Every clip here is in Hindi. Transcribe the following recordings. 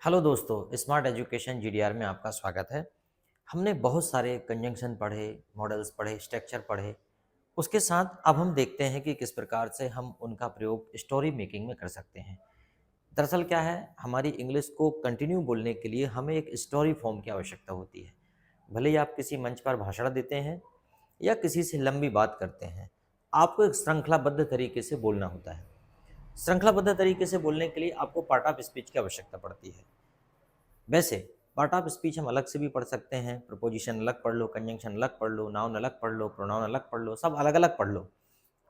हेलो दोस्तों, स्मार्ट एजुकेशन जीडीआर में आपका स्वागत है। हमने बहुत सारे कंजंक्शन पढ़े, मॉडल्स पढ़े, स्ट्रक्चर पढ़े। उसके साथ अब हम देखते हैं कि किस प्रकार से हम उनका प्रयोग स्टोरी मेकिंग में कर सकते हैं। दरअसल क्या है, हमारी इंग्लिश को कंटिन्यू बोलने के लिए हमें एक स्टोरी फॉर्म की आवश्यकता होती है। भले ही आप किसी मंच पर भाषण देते हैं या किसी से लंबी बात करते हैं, आपको एक श्रृंखलाबद्ध तरीके से बोलना होता है। श्रृंखलाबद्ध तरीके से बोलने के लिए आपको पार्ट ऑफ स्पीच की आवश्यकता पड़ती है। वैसे पार्ट ऑफ स्पीच हम अलग से भी पढ़ सकते हैं, प्रपोजिशन अलग पढ़ लो, कंजंक्शन अलग पढ़ लो, नाउन अलग पढ़ लो, प्रोनाउन अलग पढ़ लो, सब अलग अलग पढ़ लो।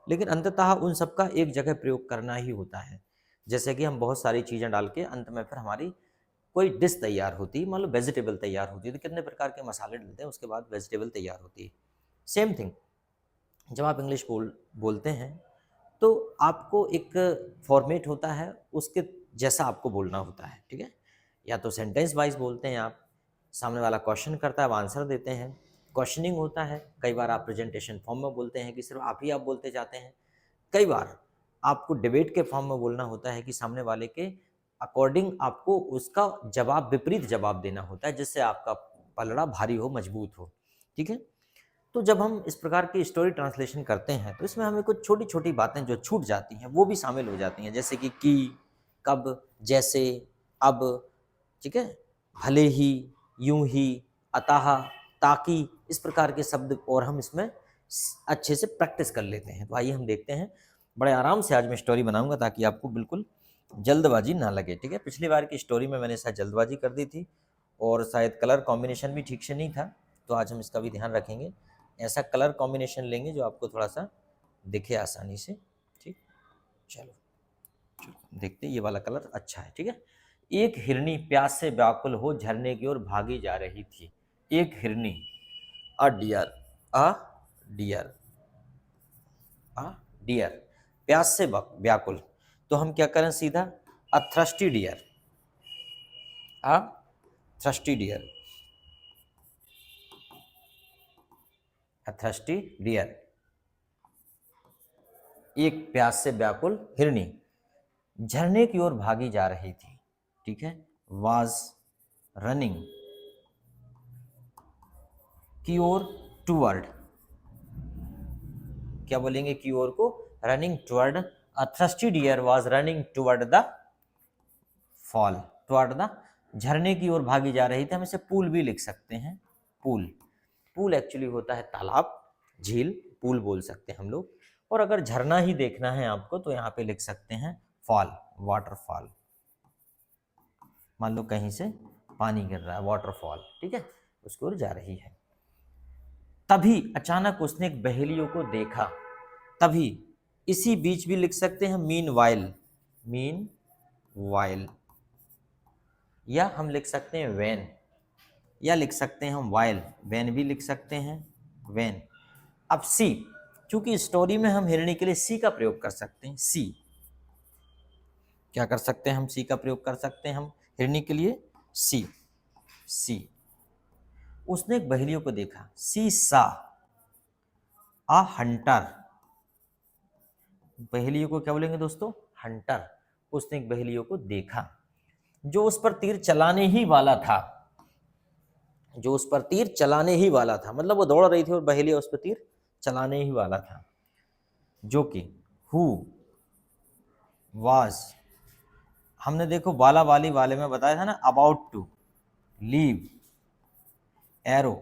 लेकिन अंततः उन सबका एक जगह प्रयोग करना ही होता है। जैसे कि हम बहुत सारी चीज़ें डाल के अंत में फिर हमारी कोई डिश तैयार होती है, मान लो वेजिटेबल तैयार होती है, तो कितने प्रकार के मसाले डलते हैं, उसके बाद वेजिटेबल तैयार होती है। सेम थिंग, जब आप इंग्लिश बोलते हैं तो आपको एक फॉर्मेट होता है, उसके जैसा आपको बोलना होता है। ठीक है, या तो सेंटेंस वाइज बोलते हैं आप, सामने वाला क्वेश्चन करता है, आप आंसर देते हैं। क्वेश्चनिंग होता है, कई बार आप प्रेजेंटेशन फॉर्म में बोलते हैं कि सिर्फ आप बोलते जाते हैं। कई बार आपको डिबेट के फॉर्म में बोलना होता है कि सामने वाले के अकॉर्डिंग आपको उसका जवाब, विपरीत जवाब देना होता है, जिससे आपका पलड़ा भारी हो, मजबूत हो। ठीक है, तो जब हम इस प्रकार की स्टोरी ट्रांसलेशन करते हैं तो इसमें हमें कुछ छोटी छोटी बातें जो छूट जाती हैं वो भी शामिल हो जाती हैं, जैसे कि, कब, जैसे, अब। ठीक है, भले ही, यूं ही, अतः, ताकि, इस प्रकार के शब्द और हम इसमें अच्छे से प्रैक्टिस कर लेते हैं। तो आइए हम देखते हैं। बड़े आराम से आज मैं स्टोरी बनाऊंगा ताकि आपको बिल्कुल जल्दबाजी ना लगे। ठीक है, पिछली बार की स्टोरी में मैंने शायद जल्दबाजी कर दी थी और शायद कलर कॉम्बिनेशन भी ठीक से नहीं था, तो आज हम इसका भी ध्यान रखेंगे। ऐसा कलर कॉम्बिनेशन लेंगे जो आपको थोड़ा सा दिखे आसानी से। ठीक, चलो चलो देखते हैं, ये वाला कलर अच्छा है। ठीक है, एक हिरनी प्यास से व्याकुल हो झरने की ओर भागी जा रही थी। एक हिरनी, अ डियर, अ डियर, अ डियर, प्यास से व्याकुल। तो हम क्या करें सीधा, अ थ्रस्टी डियर, अ थ्रस्टी डियर, अ थ्रस्टी डियर, एक प्यास से व्याकुल हिरनी झरने की ओर भागी जा रही थी। ठीक है, वाज रनिंग की ओर, टूवर्ड, क्या बोलेंगे की ओर को, running toward. A thirsty deer was running toward the fall, toward the, झरने की ओर भागी जा रही थी। हम इसे पूल भी लिख सकते हैं, पूल। पूल एक्चुअली होता है तालाब, झील, पूल बोल सकते हैं हम लोग। और अगर झरना ही देखना है आपको तो यहाँ पे लिख सकते हैं फॉल, वाटरफॉल। मान लो कहीं से पानी गिर रहा है, वाटरफॉल। ठीक है, उसकी ओर जा रही है। तभी अचानक उसने एक बहेलियों को देखा। तभी, इसी बीच भी लिख सकते हैं मीन वाइल, मीन वाइल, या हम लिख सकते हैं वैन, या लिख सकते हैं हम वाइल, वैन भी लिख सकते हैं, वैन। अब सी, क्योंकि स्टोरी में हम हिरणी के लिए सी का प्रयोग कर सकते हैं। सी, क्या कर सकते हैं हम, सी का प्रयोग कर सकते हैं हम हिरणी के लिए, सी। सी, उसने एक बहेलियों को देखा। सी सा अ हंटर, बहेलियों को क्या बोलेंगे दोस्तों, हंटर। उसने एक बहेलियों को देखा जो उस पर तीर चलाने ही वाला था, जो उस पर तीर चलाने ही वाला था, मतलब वो दौड़ रही थी और बहेलिया उस पर तीर चलाने ही वाला था। जो कि हु वाज, हमने देखो वाला वाली वाले में बताया था ना, about to leave arrow,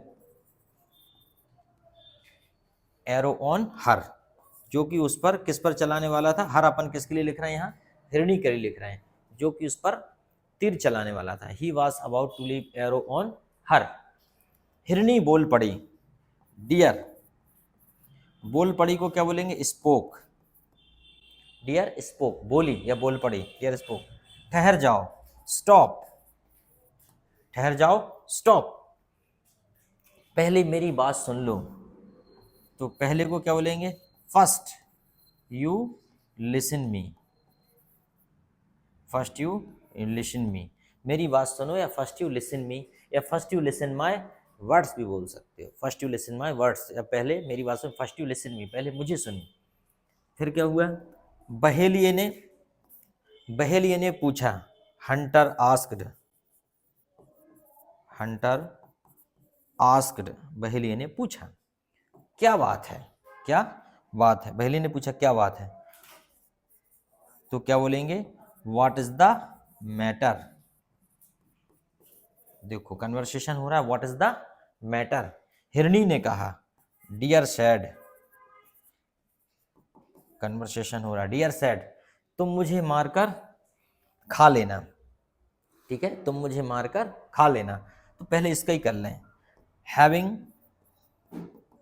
arrow on her, जो कि उस पर किस पर चलाने वाला था। हर अपन किसके लिए लिख रहे हैं यहाँ, हिरणी के लिए लिख रहे हैं, जो कि उस पर तीर चलाने वाला था। He was about to leave arrow on her. हिरणी बोल पड़ी, डियर, बोल पड़ी को क्या बोलेंगे, स्पोक। डियर स्पोक, बोली या बोल पड़ी, डियर स्पोक। ठहर जाओ, स्टॉप, ठहर जाओ, स्टॉप, पहले मेरी बात सुन लो। तो पहले को क्या बोलेंगे, first you listen me, first you listen me, मेरी बात सुनो, या फर्स्ट यू लिसन मी, या first you listen my words भी बोल सकते हो। First you listen my words, या पहले मेरी बात सुन, फर्स्ट यू लिसन मी, पहले मुझे सुनी। फिर क्या हुआ, बहेलिये ने, बहेलिये ने पूछा, हंटर आस्क्ड, हंटर आस्क्ड, बहेलिये ने पूछा, क्या बात है, क्या बात है, बहेलिये ने पूछा क्या बात है, तो क्या बोलेंगे, व्हाट इज द मैटर। देखो कन्वर्सेशन हो रहा है, व्हाट इज द मैटर। हिरनी ने कहा, डियर सैड, कन्वर्सेशन हो रहा है, डियर सैड, तुम मुझे मारकर खा लेना, ठीक है, तुम मुझे मारकर खा लेना। तो पहले इसका ही कर लें, हैविंग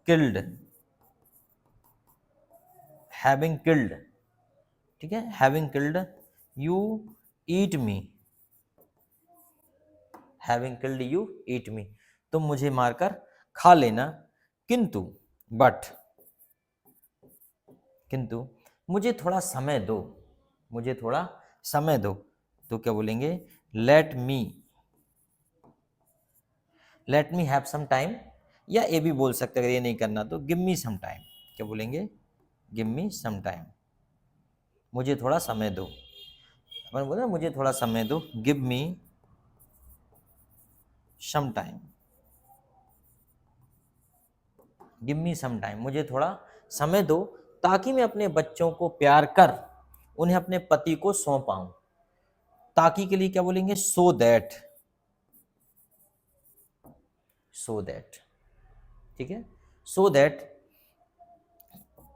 किल्ड, हैविंग किल्ड, ठीक है, having killed you eat me, having killed you eat me, तुम मुझे मारकर खा लेना, किंतु बट, किंतु मुझे थोड़ा समय दो, मुझे थोड़ा समय दो, तो क्या बोलेंगे, let me have some time, या ये भी बोल सकते अगर ये नहीं करना तो गिव मी सम टाइम, क्या बोलेंगे, गिव मी सम टाइम, मुझे थोड़ा समय दो, अपन बोले मुझे थोड़ा समय दो, give me some time, give me some time, मुझे थोड़ा समय दो ताकि मैं अपने बच्चों को प्यार कर उन्हें अपने पति को सौंपाऊं। ताकि के लिए क्या बोलेंगे, सो दैट, सो दैट, ठीक है, सो दैट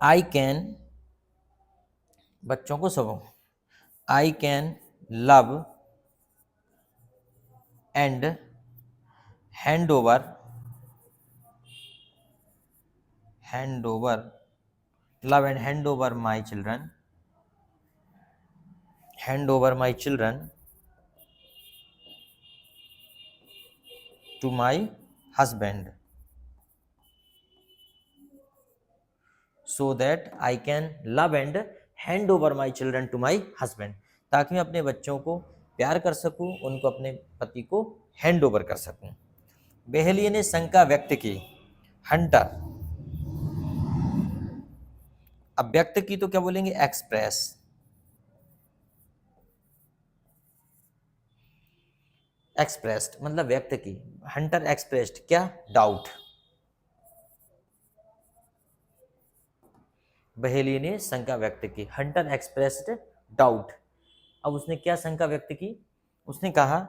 आई कैन, बच्चों को सौंपो, I can love and hand over, hand over, love and hand over my children, hand over my children to my husband, so that I can love and hand over my children to my husband, ताकि मैं अपने बच्चों को प्यार कर सकूं, उनको अपने पति को हैंड ओवर कर सकूं। बहेलिये ने शंका व्यक्त की, हंटर, अब व्यक्त की तो क्या बोलेंगे, एक्सप्रेस, एक्सप्रेस्ड मतलब व्यक्त की, हंटर एक्सप्रेस्ड क्या, डाउट, बहेलिये ने शंका व्यक्त की, हंटर एक्सप्रेस्ड डाउट। अब उसने क्या शंका व्यक्त की, उसने कहा,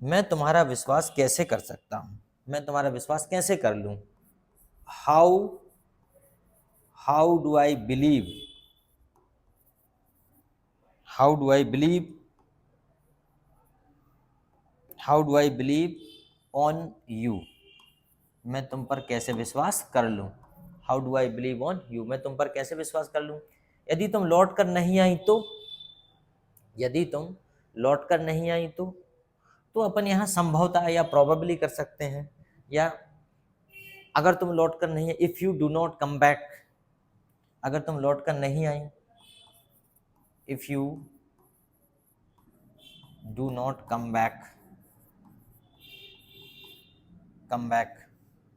मैं तुम्हारा विश्वास कैसे कर सकता हूं, मैं तुम्हारा विश्वास कैसे कर लूं, how how do I believe, how do I believe, how do I believe on you, मैं तुम पर कैसे विश्वास कर लूं, how do I believe on you, मैं तुम पर कैसे विश्वास कर लूं, यदि तुम लौट कर नहीं आई तो, यदि तुम लौट कर नहीं आई तो अपन यहाँ संभवतः या प्रोबेबली कर सकते हैं, या अगर तुम लौट कर नहीं, if you do not come back, अगर तुम लौट कर नहीं आई, if you do not come back, come back,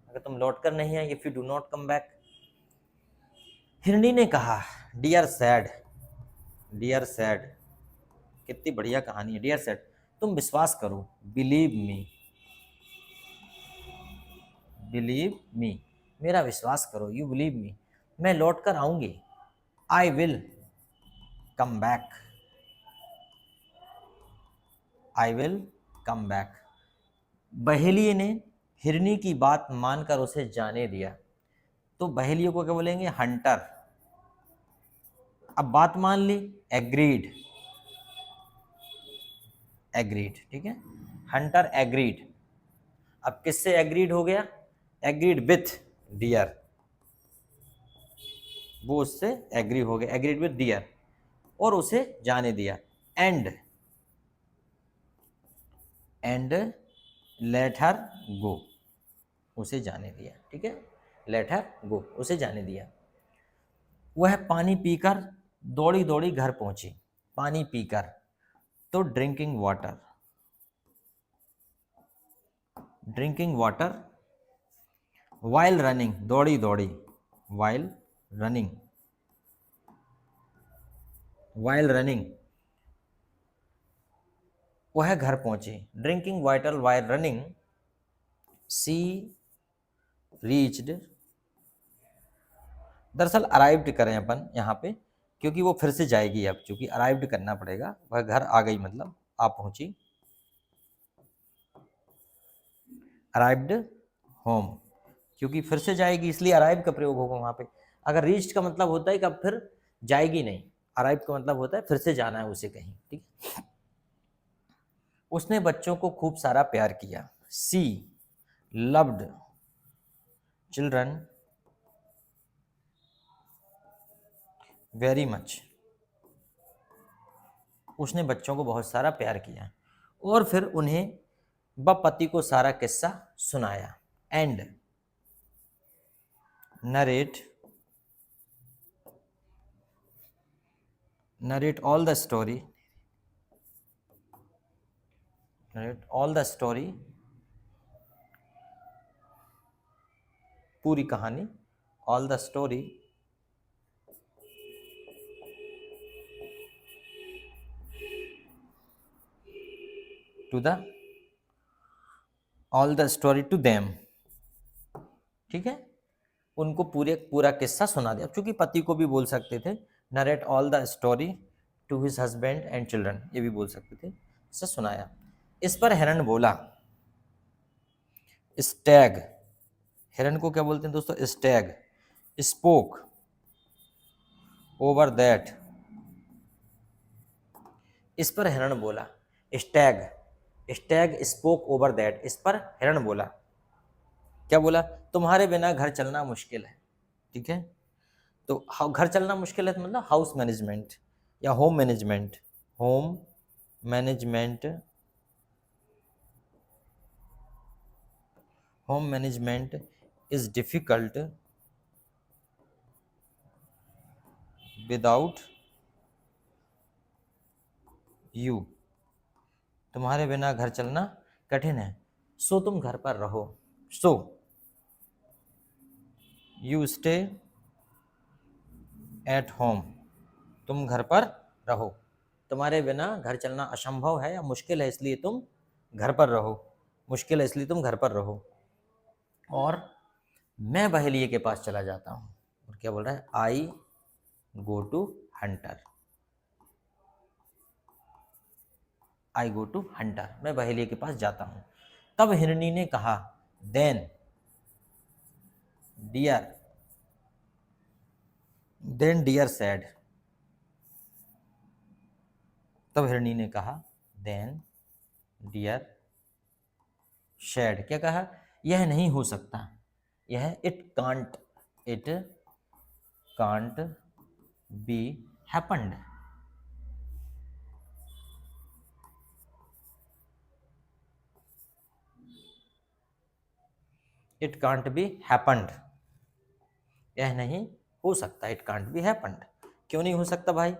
अगर तुम लौट कर नहीं आई, if you do not come back. हिरणी ने कहा, डियर सैड, डियर सैड, कितनी बढ़िया कहानी है, डियर सैड, तुम विश्वास करो, बिलीव मी, बिलीव मी, मेरा विश्वास करो, यू बिलीव मी, मैं लौट कर आऊंगी, I will come back, I will come back. बहेलिये ने हिरनी की बात मानकर उसे जाने दिया, तो बहेलिये को क्या बोलेंगे, हंटर, अब बात मान ली, एग्रीड, एग्रीड, ठीक है, हंटर एग्रीड, अब किससे एग्रीड हो गया, एग्रीड विथ डियर, वो उससे एग्री हो गया, एग्रीड विथ डियर, और उसे जाने दिया, एंड लेट हर गो, उसे जाने दिया, ठीक है, लेट हर गो, उसे जाने दिया। वह पानी पीकर दौड़ी दौड़ी घर पहुंची, पानी पीकर, तो drinking water, drinking water, while running, दौड़ी दौड़ी, वाइल रनिंग, वाइल रनिंग, वह घर पहुंची, ड्रिंकिंग वाटर वाइल रनिंग, सी रीच्ड, दरअसल अराइव्ड करें अपन यहाँ पे, क्योंकि वो फिर से जाएगी, अब चूंकि अराइव्ड करना पड़ेगा, वह घर आ गई मतलब आप पहुंची, अराइव्ड होम, क्योंकि फिर से जाएगी इसलिए अराइव का प्रयोग होगा वहां पे। अगर रीच्ड का मतलब होता है कि अब फिर जाएगी नहीं, अराइव का मतलब होता है फिर से जाना है उसे कहीं, ठीक है। उसने बच्चों को खूब सारा प्यार किया, सी लव्ड चिल्ड्रन वेरी मच, उसने बच्चों को बहुत सारा प्यार किया, और फिर उन्हें व पति को सारा किस्सा सुनाया, and narrate all the story, narrate all the story, पूरी कहानी, all the story to the, all the story to them, ठीक है, उनको पूरा किस्सा सुना दिया। चूंकि पति को भी बोल सकते थे, narrate all the story to his husband and children, ये भी बोल सकते थे, इसे सुनाया। इस पर हिरण बोला, स्टैग, हिरण को क्या बोलते हैं दोस्तों, स्टैग, स्पोक ओवर दैट, इस पर हिरण बोला, Stag, Stag spoke over that, इस पर हिरण बोला, क्या बोला, तुम्हारे बिना घर चलना मुश्किल है, ठीक है। तो घर चलना मुश्किल है तो मतलब हाउस मैनेजमेंट या home management, home management, home management is difficult without you, तुम्हारे बिना घर चलना कठिन है, सो तुम घर पर रहो, so you stay at home, तुम घर पर रहो, तुम्हारे बिना घर चलना असंभव है या मुश्किल है इसलिए तुम घर पर रहो, मुश्किल है इसलिए तुम घर पर रहो। और मैं बहेलिये के पास चला जाता हूँ, और क्या बोल रहा है, I go to hunter, I go to hunter, मैं बहेलिये के पास जाता हूँ। तब हिरनी ने कहा, then deer, then deer said, तब हिरनी ने कहा, देन डियर शेड, क्या कहा, यह नहीं हो सकता, यह it can't be happened, it can't be happened, यह नहीं हो सकता, इट कांट बी हैपन्ड, क्यों नहीं हो सकता भाई,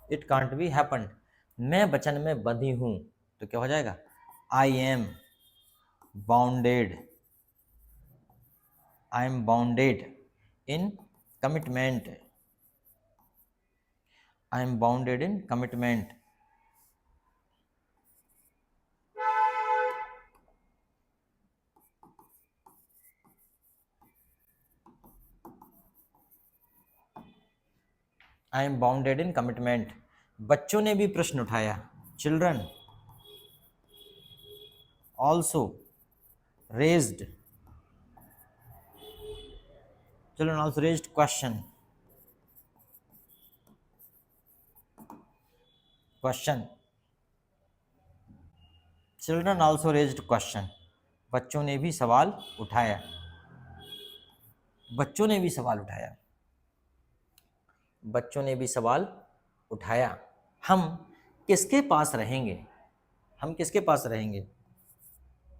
इट कांट बी हैपन्ड, मैं वचन में बंधी हूं, तो क्या हो जाएगा, I am bounded, I am bounded in commitment, I am bounded in commitment, I am bounded in commitment. बच्चों ने भी प्रश्न उठाया, children also raised, children also raised question, question, children also raised question, बच्चों ने भी सवाल उठाया, बच्चों ने भी सवाल उठाया, बच्चों ने भी सवाल उठाया, हम किसके पास रहेंगे, हम किसके पास रहेंगे,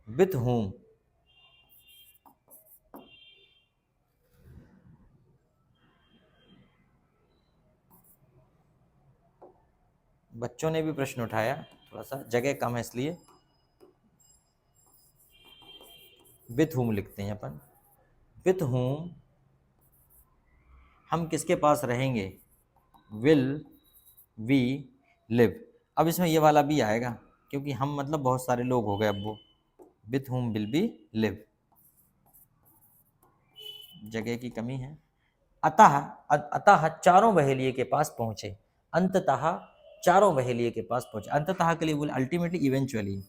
विथ whom, बच्चों ने भी प्रश्न उठाया, थोड़ा सा जगह कम है इसलिए विथ whom लिखते हैं अपन, विथ whom हम किसके पास रहेंगे, विल वी लिव, अब इसमें ये वाला भी आएगा, क्योंकि हम मतलब बहुत सारे लोग हो गए अब वो, with whom will be live, जगह की कमी है। अतः अतः चारों बहेलिये के पास पहुंचे, अंततः चारों बहेलिये के पास पहुंचे। अंततः के लिए बोले अल्टीमेटली, इवेंचुअली।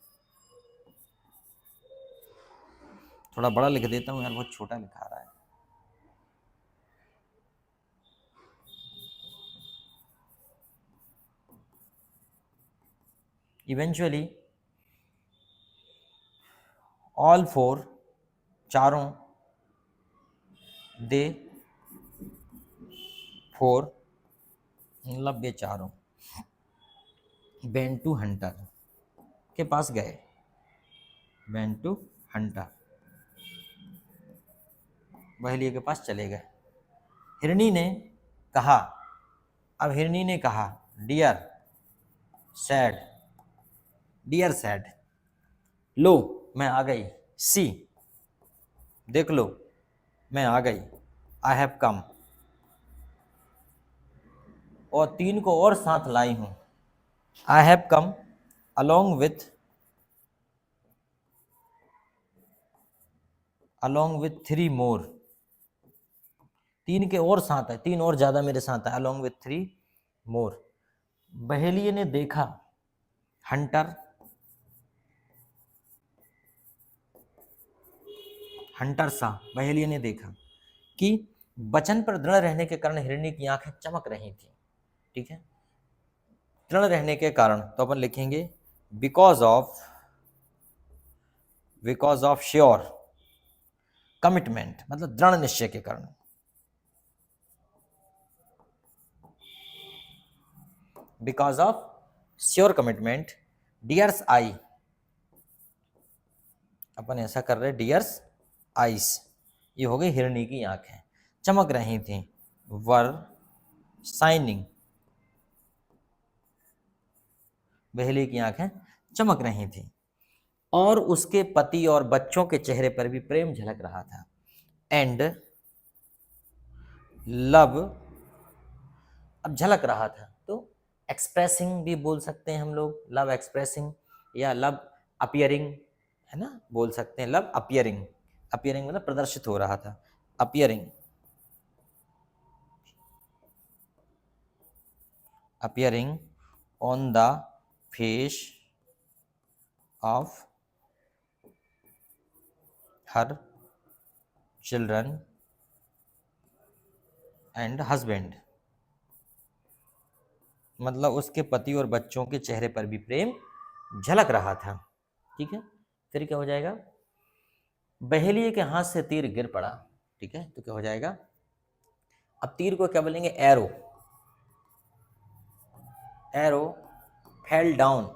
थोड़ा बड़ा लिख देता हूँ यार, बहुत छोटा लिखा रहा है। इवेंचुअली ऑल फोर, चारों, दे फोर मतलब ये चारों, वेंट टू हंटर के पास गए, वेंट टू हंटर, बहेलिये के पास चले गए। हिरनी ने कहा, अब हिरनी ने कहा, डियर सैड, डियर सैड, लो मैं आ गई, सी देख लो मैं आ गई, आई हैव कम, और 3 को और साथ लाई हूं, I have come along with 3 more, 3 के और साथ है, 3 और ज्यादा मेरे साथ है, along with 3 more। बहेलिये ने देखा, हंटर, हंटर सा, बहेलिये ने देखा कि वचन पर दृढ़ रहने के कारण हिरनी की आंखें चमक रही थी। ठीक है, दृढ़ रहने के कारण, तो अपन लिखेंगे बिकॉज ऑफ श्योर कमिटमेंट, मतलब दृढ़ निश्चय के कारण। Because of sure commitment, dears I, अपन ऐसा कर रहे, डियर्स आईस, ये हो गई हिरनी की आंखें, चमक रही थी, वर शाइनिंग, बहेलिये की आंखें चमक रही थी, और उसके पति और बच्चों के चेहरे पर भी प्रेम झलक रहा था। एंड लव, अब झलक रहा था तो एक्सप्रेसिंग भी बोल सकते हैं हम लोग, लव एक्सप्रेसिंग या लव अपियरिंग, है ना, बोल सकते हैं लव अपियरिंग। अपियरिंग मतलब प्रदर्शित हो रहा था, appearing, appearing on the face of her children and husband, मतलब उसके पति और बच्चों के चेहरे पर भी प्रेम झलक रहा था। ठीक है, फिर क्या हो जाएगा, बहेलिये के हाथ से तीर गिर पड़ा। ठीक है, तो क्या हो जाएगा, अब तीर को क्या बोलेंगे, arrow, arrow fell down,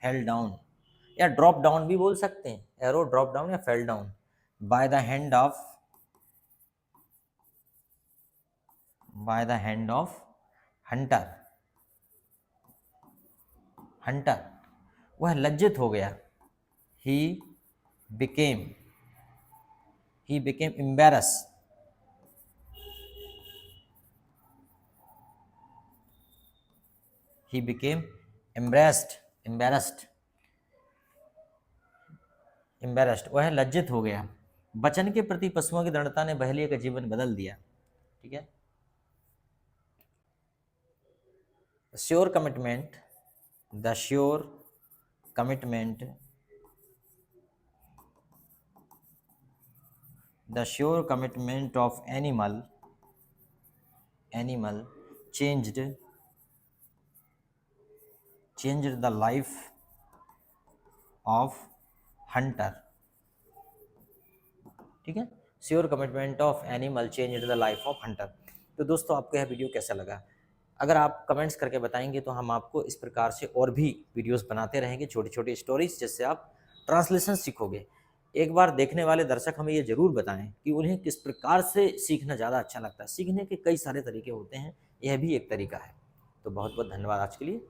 fell down या ड्रॉप डाउन भी बोल सकते हैं, एरो ड्रॉप डाउन या fell down, by the hand of Hunter, Hunter, वह लज्जित हो गया, he became embarrass, he became embarrassed, वह लज्जित हो गया। वचन के प्रति पशुओं की दृढ़ता ने बहेलिये का जीवन बदल दिया। ठीक है, sure commitment, the sure commitment of animal changed the life of hunter। ठीक है, sure commitment of animal changed the life of Hunter. तो दोस्तों, आपको यह वीडियो कैसा लगा? अगर आप कमेंट्स करके बताएंगे तो हम आपको इस प्रकार से और भी वीडियोस बनाते रहेंगे, छोटी छोटी स्टोरीज, जिससे आप ट्रांसलेशन सीखोगे। एक बार देखने वाले दर्शक हमें ये जरूर बताएं कि उन्हें किस प्रकार से सीखना ज़्यादा अच्छा लगता है। सीखने के कई सारे तरीके होते हैं, यह भी एक तरीका है। तो बहुत बहुत धन्यवाद आज के लिए।